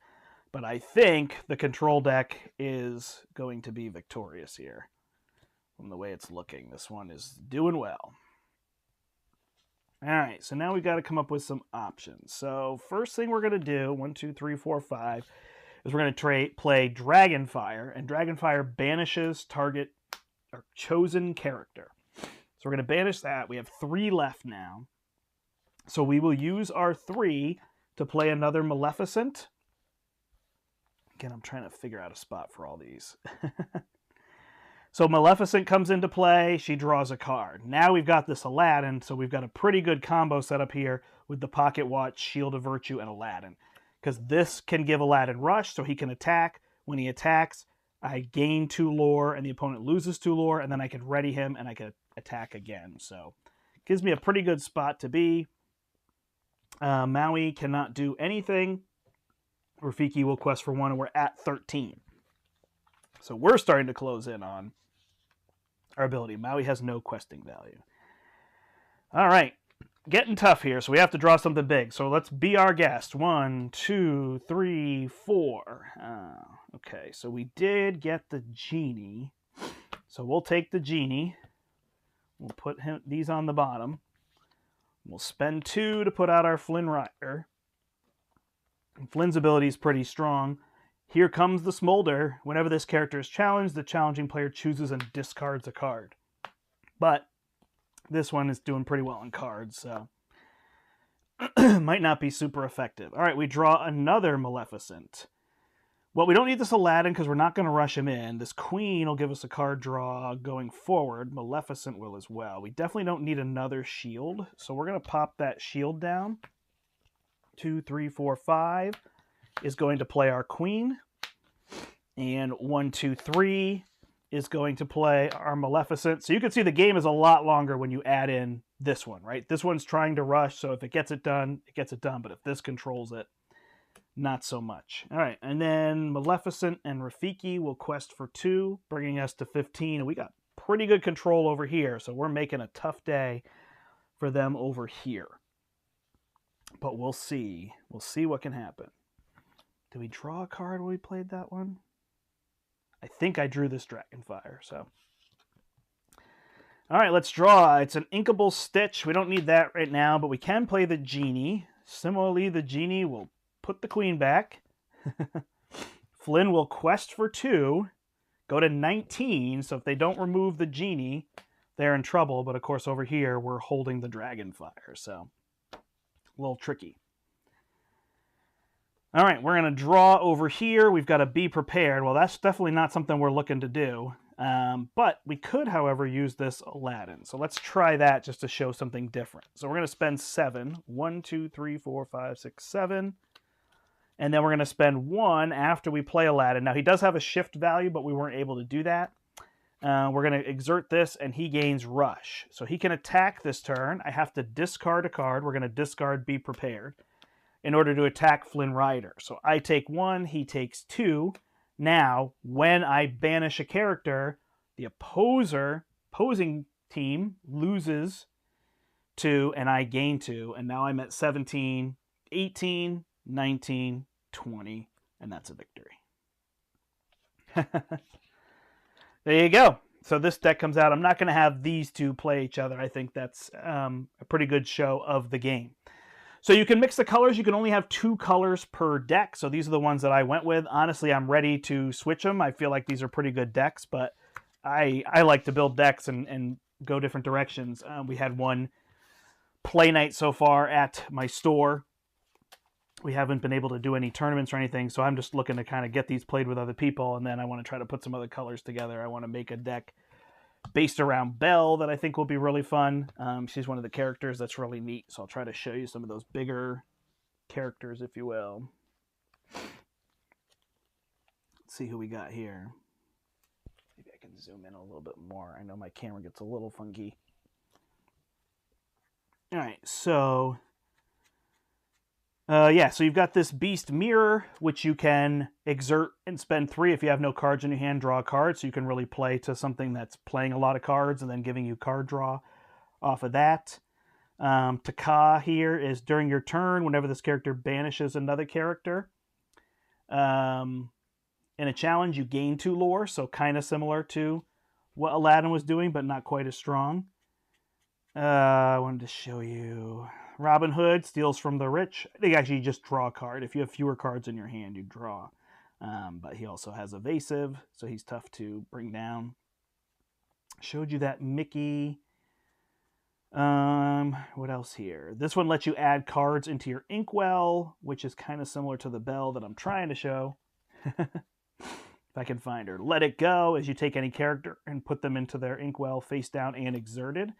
But I think the control deck is going to be victorious here. From the way it's looking, this one is doing well. All right, so now we've got to come up with some options. So first thing we're going to do, 1, 2, 3, 4, 5, is we're going to play Dragonfire, and Dragonfire banishes target or chosen character. So we're going to banish that. We have 3 left now. So we will use our 3 to play another Maleficent. Again, I'm trying to figure out a spot for all these. So Maleficent comes into play. She draws a card. Now we've got this Aladdin, so we've got a pretty good combo set up here with the Pocket Watch, Shield of Virtue, and Aladdin. Because this can give Aladdin Rush, so he can attack When he attacks, I gain 2 lore, and the opponent loses 2 lore, and then I could ready him, and I could attack again. So, gives me a pretty good spot to be. Maui cannot do anything. Rafiki will quest for 1, and we're at 13. So we're starting to close in on our ability. Maui has no questing value. All right. Getting tough here, so we have to draw something big. So let's be our guest. 1, 2, 3, 4. Okay, so we did get the genie. So we'll take the genie. We'll put these on the bottom. We'll spend 2 to put out our Flynn Rider. And Flynn's ability is pretty strong. Here comes the Smolder. Whenever this character is challenged, the challenging player chooses and discards a card. But this one is doing pretty well in cards, so might not be super effective. All right, we draw another Maleficent. Well, we don't need this Aladdin because we're not going to rush him in. This Queen will give us a card draw going forward. Maleficent will as well. We definitely don't need another shield, so we're going to pop that shield down. 2, 3, 4, 5 is going to play our Queen. And 1, 2, 3 is going to play our Maleficent. So you can see the game is a lot longer when you add in this one, right? This one's trying to rush, so if it gets it done, it gets it done. But if this controls it, not so much. All right, and then Maleficent and Rafiki will quest for 2, bringing us to 15. And we got pretty good control over here, so we're making a tough day for them over here. But we'll see. We'll see what can happen. Did we draw a card when we played that one? I think I drew this Dragonfire, so. All right, let's draw. It's an Inkable Stitch. We don't need that right now, but we can play the Genie. Similarly, the Genie will put the Queen back. Flynn will quest for 2, go to 19, so if they don't remove the Genie, they're in trouble. But of course, over here, we're holding the Dragonfire, so a little tricky. All right, we're going to draw over here. We've got to be prepared. Well, that's definitely not something we're looking to do. But we could, however, use this Aladdin. So let's try that just to show something different. So we're going to spend 7. 1, 2, 3, 4, 5, 6, 7. And then we're going to spend 1 after we play Aladdin. Now, he does have a shift value, but we weren't able to do that. We're going to exert this, and he gains Rush. So he can attack this turn. I have to discard a card. We're going to discard Be Prepared in order to attack Flynn Rider. So I take 1, he takes 2. Now, when I banish a character, the opposing team loses 2, and I gain 2. And now I'm at 17, 18, 19, 20, and that's a victory. There you go. So this deck comes out. I'm not going to have these two play each other. I think that's a pretty good show of the game. So you can mix the colors. You can only have 2 colors per deck. So these are the ones that I went with. Honestly, I'm ready to switch them. I feel like these are pretty good decks, but I like to build decks and go different directions. We had one play night so far at my store. We haven't been able to do any tournaments or anything, so I'm just looking to kind of get these played with other people, and then I want to try to put some other colors together. I want to make a deck based around Belle that I think will be really fun. She's one of the characters that's really neat, so I'll try to show you some of those bigger characters, if you will. Let's see who we got here. Maybe I can zoom in a little bit more. I know my camera gets a little funky. All right, so so you've got this Beast Mirror, which you can exert and spend 3 if you have no cards in your hand, draw a card, so you can really play to something that's playing a lot of cards and then giving you card draw off of that. Taka here is during your turn, whenever this character banishes another character. In a challenge, you gain 2 lore, so kind of similar to what Aladdin was doing, but not quite as strong. I wanted to show you Robin Hood steals from the rich. I think actually you just draw a card. If you have fewer cards in your hand, you draw. But he also has evasive, so he's tough to bring down. Showed you that Mickey. What else here? This one lets you add cards into your Inkwell, which is kind of similar to the Belle that I'm trying to show. If I can find her. Let It Go as you take any character and put them into their Inkwell face down and exerted.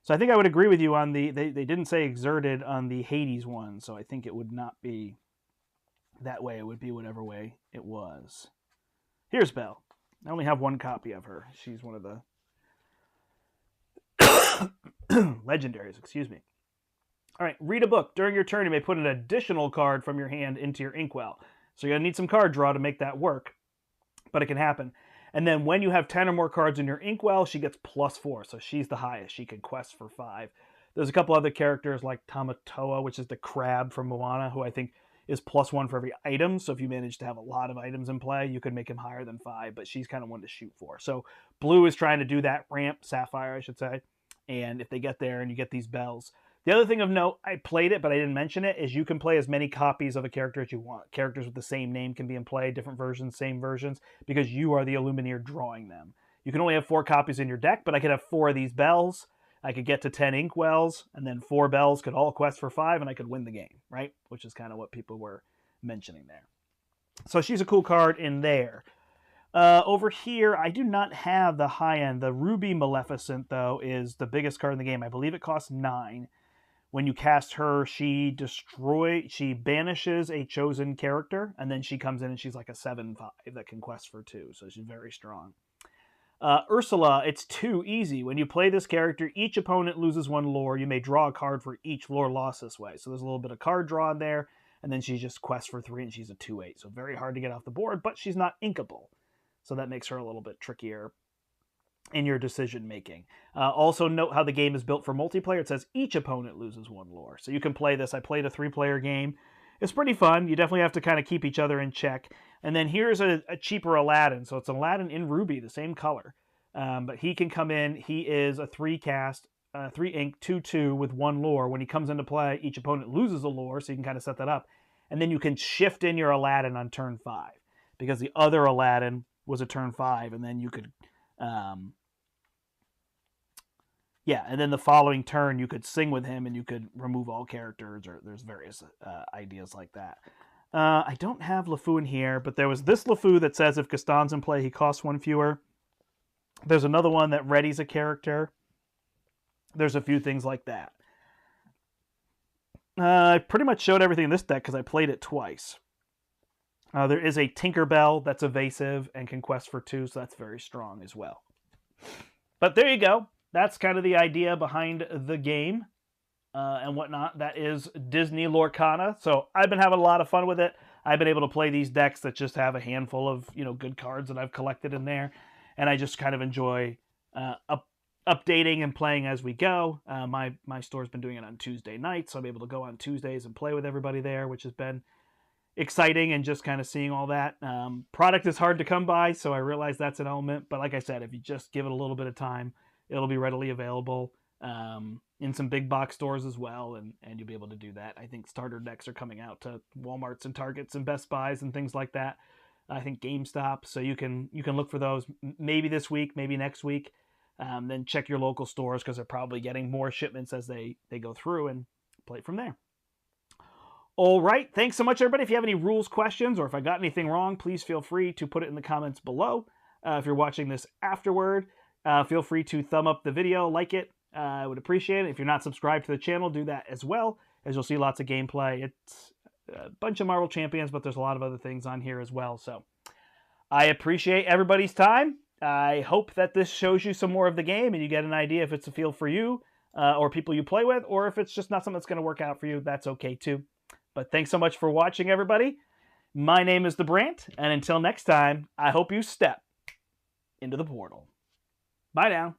So I think I would agree with you on the, they didn't say exerted on the Hades one, so I think it would not be that way. It would be whatever way it was. Here's Belle. I only have one copy of her. She's one of the legendaries, excuse me. All right, read a book. During your turn, you may put an additional card from your hand into your inkwell. So you're going to need some card draw to make that work, but it can happen. And then when you have 10 or more cards in your inkwell, she gets +4, so she's the highest. She can quest for 5. There's a couple other characters like Tamatoa, which is the crab from Moana, who I think is +1 for every item. So if you manage to have a lot of items in play, you could make him higher than 5, but she's kind of one to shoot for. So blue is trying to do that ramp, Sapphire, I should say. And if they get there and you get these bells. The other thing of note, I played it, but I didn't mention it, is you can play as many copies of a character as you want. Characters with the same name can be in play, different versions, same versions, because you are the Illumineer drawing them. You can only have 4 copies in your deck, but I could have 4 of these bells. I could get to 10 inkwells, and then 4 bells could all quest for 5, and I could win the game, right? Which is kind of what people were mentioning there. So she's a cool card in there. Over here, I do not have the high end. The Ruby Maleficent, though, is the biggest card in the game. I believe it costs 9. When you cast her, she banishes a chosen character, and then she comes in and she's like a 7/5 that can quest for 2, so she's very strong. Ursula, it's too easy. When you play this character, each opponent loses 1 lore. You may draw a card for each lore lost this way. So there's a little bit of card draw in there, and then she just quests for 3, and she's a 2/8. So very hard to get off the board, but she's not inkable. So that makes her a little bit trickier in your decision making. Also note how the game is built for multiplayer. It says each opponent loses 1 lore. So you can play this. I played a 3-player game. It's pretty fun. You definitely have to kind of keep each other in check. And then here's a cheaper Aladdin. So it's Aladdin in Ruby, the same color. But he can come in. He is a 3-cast, 3-ink, 2/2 with 1 lore. When he comes into play, each opponent loses a lore, so you can kind of set that up. And then you can shift in your Aladdin on turn 5. Because the other Aladdin was a turn 5, and then you could... and then the following turn you could sing with him and you could remove all characters, or there's various ideas like that. I don't have LeFou in here, but there was this LeFou that says if Gaston's in play, he costs 1 fewer. There's another one that readies a character. There's a few things like that. I pretty much showed everything in this deck because I played it twice. There is a Tinkerbell that's evasive and can quest for 2, so that's very strong as well. But there you go. That's kind of the idea behind the game and whatnot. That is Disney Lorcana. So I've been having a lot of fun with it. I've been able to play these decks that just have a handful of good cards that I've collected in there. And I just kind of enjoy updating and playing as we go. My store's been doing it on Tuesday nights, so I'm able to go on Tuesdays and play with everybody there, which has been exciting, and just kind of seeing all that. Product is hard to come by, so I realize that's an element. But like I said, if you just give it a little bit of time, it'll be readily available in some big box stores as well, and you'll be able to do that. I think starter decks are coming out to Walmarts and Targets and Best Buys and things like that. I think GameStop, so you can look for those maybe this week, maybe next week. Then check your local stores because they're probably getting more shipments as they go through, and play from there. All right, thanks so much, everybody. If you have any rules questions or if I got anything wrong, please feel free to put it in the comments below. If you're watching this afterward, feel free to thumb up the video, like it. I would appreciate it. If you're not subscribed to the channel, do that as well, as you'll see lots of gameplay. It's a bunch of Marvel Champions, but there's a lot of other things on here as well. So I appreciate everybody's time. I hope that this shows you some more of the game and you get an idea if it's a feel for you or people you play with, or if it's just not something that's going to work out for you, that's okay too. But thanks so much for watching, everybody. My name is the Brandt, and until next time, I hope you step into the portal. Bye now.